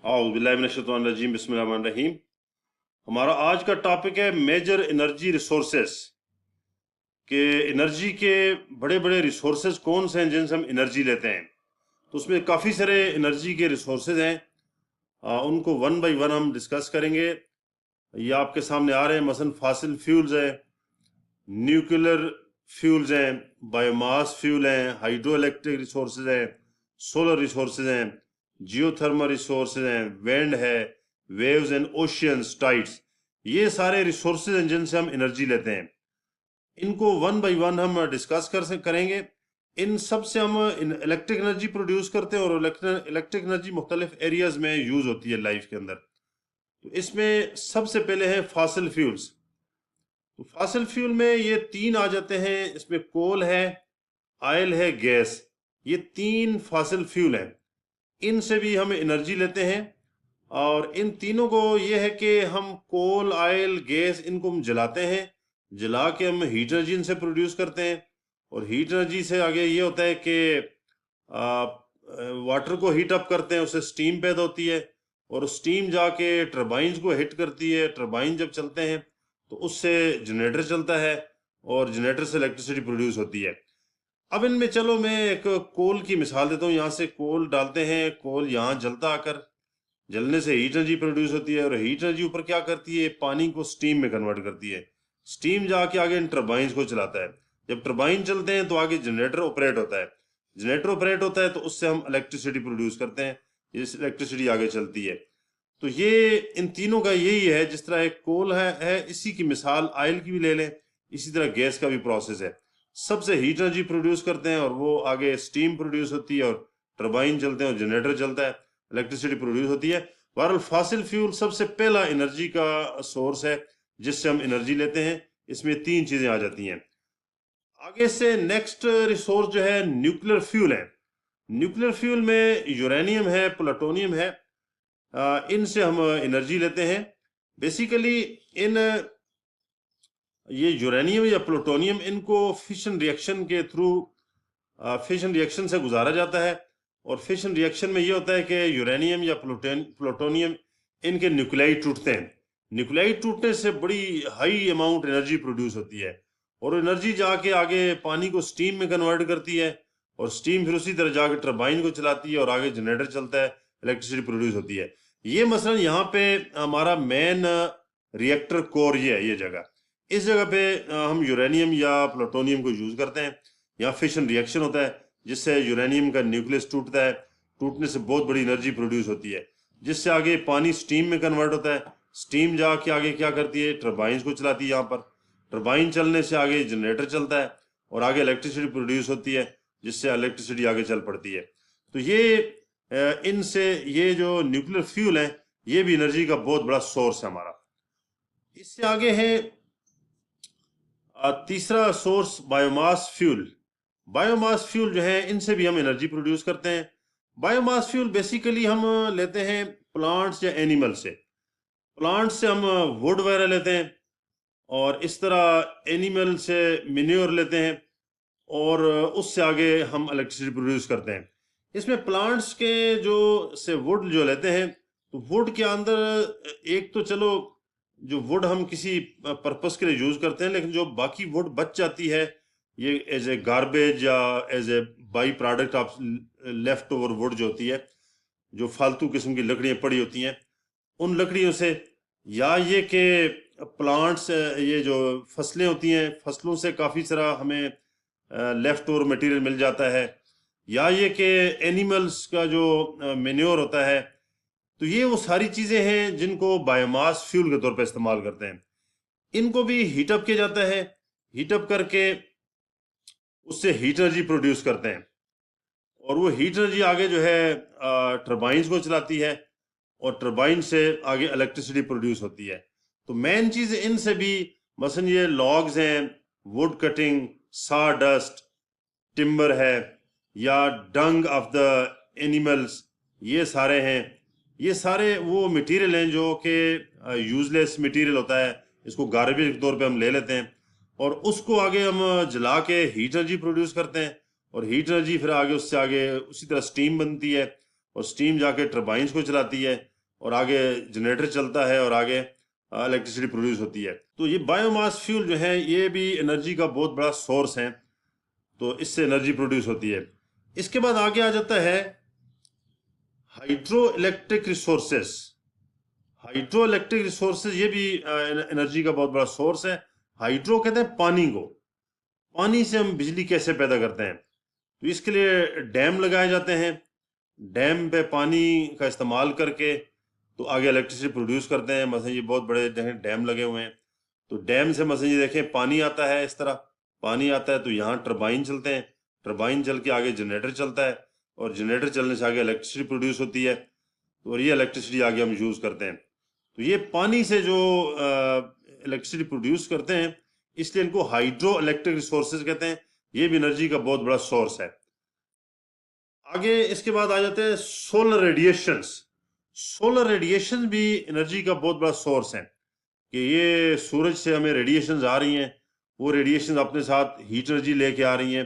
औज़ुबिल्लाहि बिस्मिल्लाहिर्रहमानिर्रहीम। हमारा आज का टॉपिक है मेजर एनर्जी रिसोर्सेस के एनर्जी के बड़े बड़े रिसोर्सेज कौन से हैं जिनसे हम एनर्जी लेते हैं। तो उसमें काफ़ी सारे एनर्जी के रिसोर्सेज हैं, उनको वन बाय वन हम डिस्कस करेंगे। ये आपके सामने आ रहे हैं, मसलन फासिल फ्यूल्स हैं, न्यूक्लियर फ्यूल्स हैं, बायोमास फ्यूल हैं, हाइड्रो इलेक्ट्रिक रिसोर्सेज हैं, सोलर रिसोर्सेज हैं, जियोथर्मल रिसोर्सेज हैं, विंड है, वेव्स एंड ओशियंस, टाइड्स। ये सारे रिसोर्सेज हैं जिनसे हम एनर्जी लेते हैं। इनको वन बाय वन हम डिस्कस करेंगे। इन सब से हम इलेक्ट्रिक एनर्जी प्रोड्यूस करते हैं और इलेक्ट्रिक एनर्जी मुख्तलिफ एरियाज में यूज होती है लाइफ के अंदर। तो इसमें सबसे पहले है फासिल फ्यूल्स। तो फासिल फ्यूल में ये तीन आ जाते हैं, इसमें कोल है, ऑयल है, गैस। ये तीन फासिल फ्यूल हैं, इनसे भी हम एनर्जी लेते हैं। और इन तीनों को ये है कि हम कोल, ऑयल, गैस, इनको हम जलाते हैं, जला के हम हीट एनर्जी इनसे प्रोड्यूस करते हैं। और हीट एनर्जी से आगे ये होता है कि वाटर को हीट अप करते हैं, उससे स्टीम पैदा होती है और स्टीम जाके टरबाइंस को हिट करती है। टरबाइन जब चलते हैं तो उससे जनरेटर चलता है और जनरेटर से इलेक्ट्रिसिटी प्रोड्यूस होती है। अब इनमें चलो मैं एक कोल की मिसाल देता हूँ। यहाँ से कोल डालते हैं, कोल यहाँ जलता आकर, जलने से हीट एनर्जी प्रोड्यूस होती है और हीट एनर्जी ऊपर क्या करती है, पानी को स्टीम में कन्वर्ट करती है। स्टीम जाके आगे इन टरबाइंस को चलाता है। जब टरबाइन चलते हैं तो आगे जनरेटर ऑपरेट होता है। जनरेटर ऑपरेट होता है तो उससे हम इलेक्ट्रिसिटी प्रोड्यूस करते हैं, इस इलेक्ट्रिसिटी आगे चलती है। तो ये इन तीनों का यही है। जिस तरह एक कोल है, इसी की मिसाल ऑयल की भी ले लें, इसी तरह गैस का भी प्रोसेस है। सबसे हीट एनर्जी प्रोड्यूस करते हैं और वो आगे स्टीम प्रोड्यूस होती है और टरबाइन चलते हैं और जनरेटर चलता है, इलेक्ट्रिसिटी प्रोड्यूस होती है। बहरहाल फासिल फ्यूल सबसे पहला एनर्जी का सोर्स है जिससे हम एनर्जी लेते हैं। इसमें तीन चीजें आ जाती हैं। आगे से नेक्स्ट रिसोर्स जो है न्यूक्लियर फ्यूल है। न्यूक्लियर फ्यूल में यूरेनियम है, प्लूटोनियम है, इनसे हम एनर्जी लेते हैं। बेसिकली इन ये यूरेनियम या प्लूटोनियम, इनको फिशन रिएक्शन के थ्रू, फिशन रिएक्शन से गुजारा जाता है। और फिशन रिएक्शन में ये होता है कि यूरेनियम या प्लूटोनियम, इनके न्यूक्लियाई टूटते हैं। न्यूक्लियाई टूटने से बड़ी हाई अमाउंट एनर्जी प्रोड्यूस होती है और एनर्जी जाके आगे पानी को स्टीम में कन्वर्ट करती है और स्टीम फिर उसी तरह जाके टरबाइन को चलाती है और आगे जनरेटर चलता है, इलेक्ट्रिसिटी प्रोड्यूस होती है। ये मसलन यहाँ पे हमारा मेन रिएक्टर कोर ये है, ये जगह, इस जगह पे हम यूरेनियम या प्लूटोनियम को यूज करते हैं। यहाँ फिशन रिएक्शन होता है जिससे यूरेनियम का न्यूक्लियस टूटता है। टूटने से बहुत बड़ी एनर्जी प्रोड्यूस होती है, जिससे आगे पानी स्टीम में कन्वर्ट होता है। स्टीम जाके आगे क्या करती है, टरबाइंस को चलाती है। यहाँ पर टरबाइन चलने से आगे जनरेटर चलता है और आगे इलेक्ट्रिसिटी प्रोड्यूस होती है, जिससे इलेक्ट्रिसिटी आगे चल पड़ती है। तो ये इनसे ये जो न्यूक्लियर फ्यूल है, ये भी एनर्जी का बहुत बड़ा सोर्स है हमारा। इससे आगे है तीसरा source biomass fuel. Biomass fuel जो है, इनसे भी हम एनर्जी प्रोड्यूस करते हैं। बायोमास फ्यूल बेसिकली हम लेते हैं प्लांट्स या एनिमल से। प्लांट से हम वुड वगैरह लेते हैं और इस तरह एनिमल से मिन्योर लेते हैं और उससे आगे हम इलेक्ट्रिसिटी प्रोड्यूस करते हैं। इसमें प्लांट्स के जो से वुड जो लेते हैं, तो वुड के अंदर एक तो चलो जो वुड हम किसी पर्पस के लिए यूज करते हैं, लेकिन जो बाकी वुड बच जाती है, ये एज ए गार्बेज या as a by product of left over wood जो होती है, जो फालतू किस्म की लकड़ियां पड़ी होती हैं, उन लकड़ियों से, या ये कि प्लांट्स, ये जो फसलें होती हैं, फसलों से काफ़ी सारा हमें लेफ्ट ओवर मटेरियल मिल जाता है, या ये कि एनिमल्स का जो मेन्योर होता है। तो ये वो सारी चीज़ें हैं जिनको बायोमास फ्यूल के तौर पर इस्तेमाल करते हैं। इनको भी हीटअप किया जाता है, हीटअप करके उससे हीट एनर्जी प्रोड्यूस करते हैं और वो हीट एनर्जी आगे जो है टरबाइंस को चलाती है और टरबाइन से आगे इलेक्ट्रिसिटी प्रोड्यूस होती है। तो मेन चीज इनसे भी, मसलन ये लॉग्स हैं, वुड कटिंग, सा डस्ट, टिम्बर है, या डंग ऑफ द एनिमल्स, ये सारे हैं। ये सारे वो मटेरियल हैं जो कि यूजलेस मटेरियल होता है, इसको गार्बेज के तौर पे हम ले लेते हैं और उसको आगे हम जला के हीट एनर्जी प्रोड्यूस करते हैं और हीट एनर्जी फिर आगे उससे आगे उसी तरह स्टीम बनती है और स्टीम जाके टरबाइंस को चलाती है, और आगे जनरेटर चलता है और आगे इलेक्ट्रिसिटी प्रोड्यूस होती है। तो ये बायोमास फ्यूल जो है ये भी एनर्जी का बहुत बड़ा सोर्स है, तो इससे एनर्जी प्रोड्यूस होती है। इसके बाद आगे आ जाता है hydro electric resources. Hydro electric resources ये भी एनर्जी का बहुत बड़ा सोर्स है। हाइड्रो कहते हैं पानी को, पानी से हम बिजली कैसे पैदा करते हैं, तो इसके लिए डैम लगाए जाते हैं। डैम पे पानी का इस्तेमाल करके तो आगे इलेक्ट्रिसिटी प्रोड्यूस करते हैं। मतलब ये बहुत बड़े देखें डैम लगे हुए हैं, तो डैम से मतलब ये देखें पानी आता है, इस तरह पानी आता है तो यहाँ टरबाइन चलते हैं, टरबाइन चल के आगे जनरेटर चलता है और जनरेटर चलने से आगे इलेक्ट्रिसिटी प्रोड्यूस होती है, और ये इलेक्ट्रिसिटी आगे हम यूज़ करते हैं। तो ये पानी से जो इलेक्ट्रिसिटी प्रोड्यूस करते हैं, इसलिए इनको हाइड्रो इलेक्ट्रिक रिसोर्सेज कहते हैं। ये भी एनर्जी का बहुत बड़ा सोर्स है। आगे इसके बाद आ जाते हैं सोलर रेडिएशंस। सोलर रेडिएशन भी एनर्जी का बहुत बड़ा सोर्स है, कि ये सूरज से हमें रेडिएशंस आ रही हैं, वो रेडिएशंस अपने साथ हीट एनर्जी लेके आ रही हैं,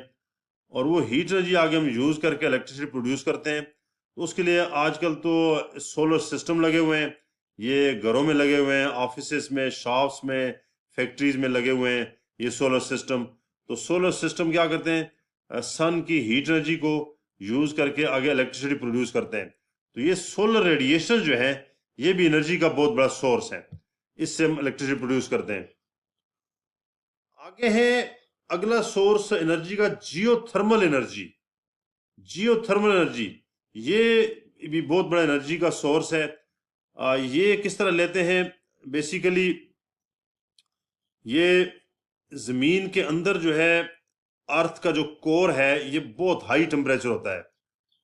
और वो हीट एनर्जी आगे हम यूज़ करके इलेक्ट्रिसिटी प्रोड्यूस करते हैं। तो उसके लिए आजकल तो सोलर सिस्टम लगे हुए हैं, ये घरों में लगे हुए हैं, ऑफिसेस में, शॉप्स में, फैक्ट्रीज में लगे हुए हैं ये सोलर सिस्टम। तो सोलर सिस्टम क्या करते हैं, सन की हीट एनर्जी को यूज़ करके आगे इलेक्ट्रिसिटी प्रोड्यूस करते हैं। तो ये सोलर रेडिएशन जो है ये भी एनर्जी का बहुत बड़ा सोर्स है, इससे हम इलेक्ट्रिसिटी प्रोड्यूस करते हैं। आगे है अगला सोर्स एनर्जी का, जियोथर्मल एनर्जी। जियोथर्मल एनर्जी ये भी बहुत बड़ा एनर्जी का सोर्स है। ये किस तरह लेते हैं, बेसिकली ये जमीन के अंदर जो है अर्थ का जो कोर है ये बहुत हाई टेम्परेचर होता है।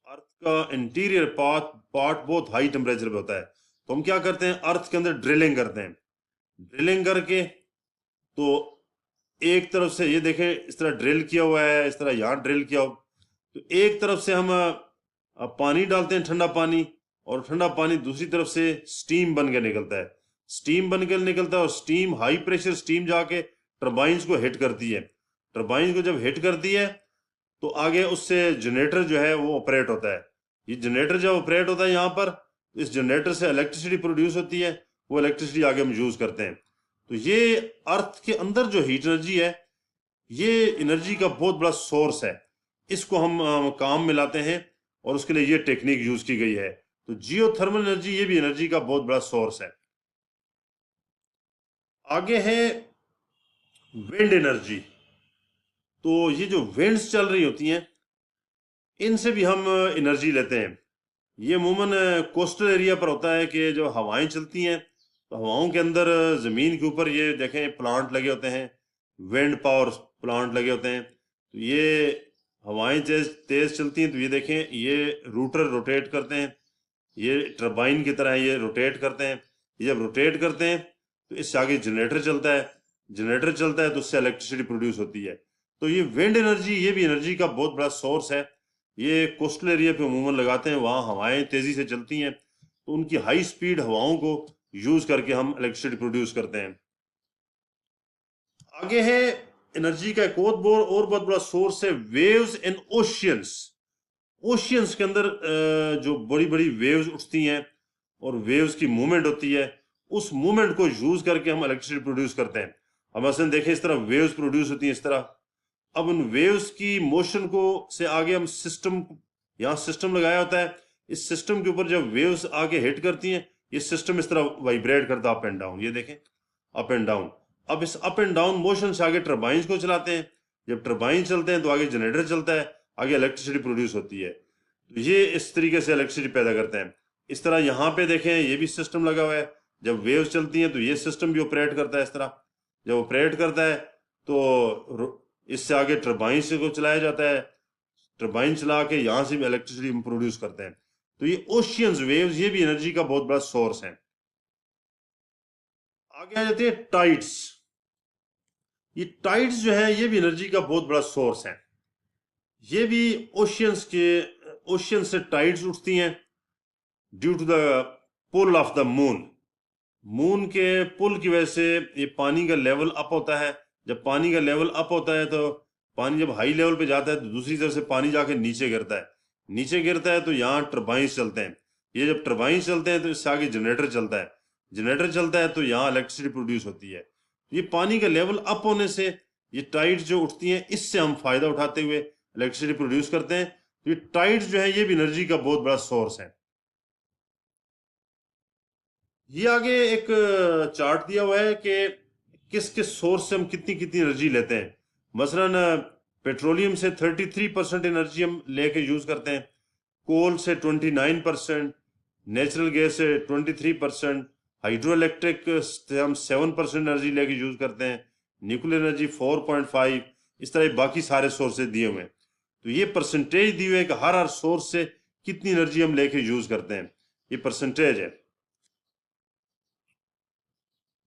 अर्थ का इंटीरियर पार्ट बहुत हाई टेम्परेचर पे होता है, तो हम क्या करते हैं, अर्थ के अंदर ड्रिलिंग करते हैं। ड्रिलिंग करके तो एक तरफ से ये देखें इस तरह ड्रिल किया हुआ है, इस तरह यहाँ ड्रिल किया हो, तो एक तरफ से हम पानी डालते हैं, ठंडा पानी, और ठंडा पानी दूसरी तरफ से स्टीम बन के निकलता है। स्टीम बन के निकलता है और स्टीम, हाई प्रेशर स्टीम जाके टर्बाइंस को हिट करती है। टर्बाइंस को जब हिट करती है तो आगे उससे जनरेटर जो है वो ऑपरेट होता है। ये जनरेटर जब ऑपरेट होता है यहाँ पर, इस जनरेटर से इलेक्ट्रिसिटी प्रोड्यूस होती है, वो इलेक्ट्रिसिटी आगे हम यूज करते हैं। तो ये अर्थ के अंदर जो हीट एनर्जी है ये एनर्जी का बहुत बड़ा सोर्स है, इसको हम काम में लाते हैं और उसके लिए ये टेक्निक यूज की गई है। तो जियोथर्मल एनर्जी ये भी एनर्जी का बहुत बड़ा सोर्स है। आगे है विंड एनर्जी। तो ये जो विंड्स चल रही होती हैं इनसे भी हम एनर्जी लेते हैं। ये अमूमन कोस्टल एरिया पर होता है कि जो हवाएं चलती हैं तो हवाओं के अंदर ज़मीन के ऊपर ये देखें प्लांट लगे होते हैं, विंड पावर प्लांट लगे होते हैं। तो ये हवाएं तेज तेज चलती हैं तो ये देखें ये रूटर रोटेट करते हैं, ये टरबाइन की तरह ये रोटेट करते हैं। ये जब रोटेट करते हैं तो इससे आगे जनरेटर चलता है, जनरेटर चलता है तो उससे इलेक्ट्रिसिटी प्रोड्यूस होती है। तो ये विंड एनर्जी ये भी एनर्जी का बहुत बड़ा सोर्स है। ये कोस्टल एरिया पे अमूमन लगाते हैं, वहाँ हवाएं तेजी से चलती हैं तो उनकी हाई स्पीड हवाओं को यूज करके हम इलेक्ट्रिसिटी प्रोड्यूस करते हैं। आगे है एनर्जी का एक और बहुत बड़ा सोर्स है वेव्स इन ओशियंस। ओशियंस के अंदर जो बड़ी बड़ी वेव्स उठती हैं और वेव्स की मूवमेंट होती है, उस मूवमेंट को यूज करके हम इलेक्ट्रिसिटी प्रोड्यूस करते हैं। अब मसलन देखें इस तरह वेव्स प्रोड्यूस होती हैं इस तरह। अब उन वेव्स की मोशन को से आगे हम सिस्टम, यहाँ सिस्टम लगाया होता है, इस सिस्टम के ऊपर जब वेव्स आगे हिट करती हैं ये सिस्टम इस तरह वाइब्रेट करता है अप एंड डाउन, ये देखें अप एंड डाउन। अब इस अप एंड डाउन मोशन से आगे टरबाइंस को चलाते हैं, जब टरबाइन चलते हैं तो आगे जनरेटर चलता है, आगे इलेक्ट्रिसिटी प्रोड्यूस होती है। तो ये इस तरीके से इलेक्ट्रिसिटी पैदा करते हैं। इस तरह यहाँ पे देखें ये भी सिस्टम लगा हुआ है, जब वेव्स चलती हैं तो ये सिस्टम भी ऑपरेट करता है इस तरह। जब ऑपरेट करता है तो इससे आगे टरबाइन से को चलाया जाता है, टरबाइन चला के यहाँ से भी इलेक्ट्रिसिटी हम प्रोड्यूस करते हैं। तो ये ओशियंस वेव्स ये भी एनर्जी का बहुत बड़ा सोर्स है। आगे आ जाते हैं टाइड्स। ये टाइड्स जो है ये भी एनर्जी का बहुत बड़ा सोर्स है। ये भी ओशियन से टाइड्स उठती हैं due to the pull of the moon. Moon के पुल की वजह से ये पानी का लेवल अप होता है। जब पानी का लेवल अप होता है तो पानी जब हाई लेवल पे जाता है तो दूसरी तरफ से पानी जाके नीचे गिरता है, नीचे गिरता है तो यहाँ टरबाइंस चलते हैं। ये जब टरबाइन चलते हैं तो इससे आगे जनरेटर चलता है, जनरेटर चलता है तो यहाँ इलेक्ट्रिसिटी प्रोड्यूस होती है। ये पानी का लेवल अप होने से ये टाइड्स जो उठती हैं इससे हम फायदा उठाते हुए इलेक्ट्रिसिटी प्रोड्यूस करते हैं। तो ये टाइड्स जो है ये भी एनर्जी का बहुत बड़ा सोर्स है। ये आगे एक चार्ट दिया हुआ है कि किस किस सोर्स से हम कितनी कितनी एनर्जी लेते हैं। मसलन पेट्रोलियम से 33% एनर्जी हम लेके यूज करते हैं, कोल से 29%, नेचुरल गैस से 23%, हाइड्रो इलेक्ट्रिक से हम 7% एनर्जी लेके यूज करते हैं, न्यूक्लियर एनर्जी 4.5, इस तरह बाकी सारे सोर्सेज दिए हुए हैं। तो ये परसेंटेज दिए हुए हैं कि हर सोर्स से कितनी एनर्जी हम लेके यूज करते हैं, ये परसेंटेज है।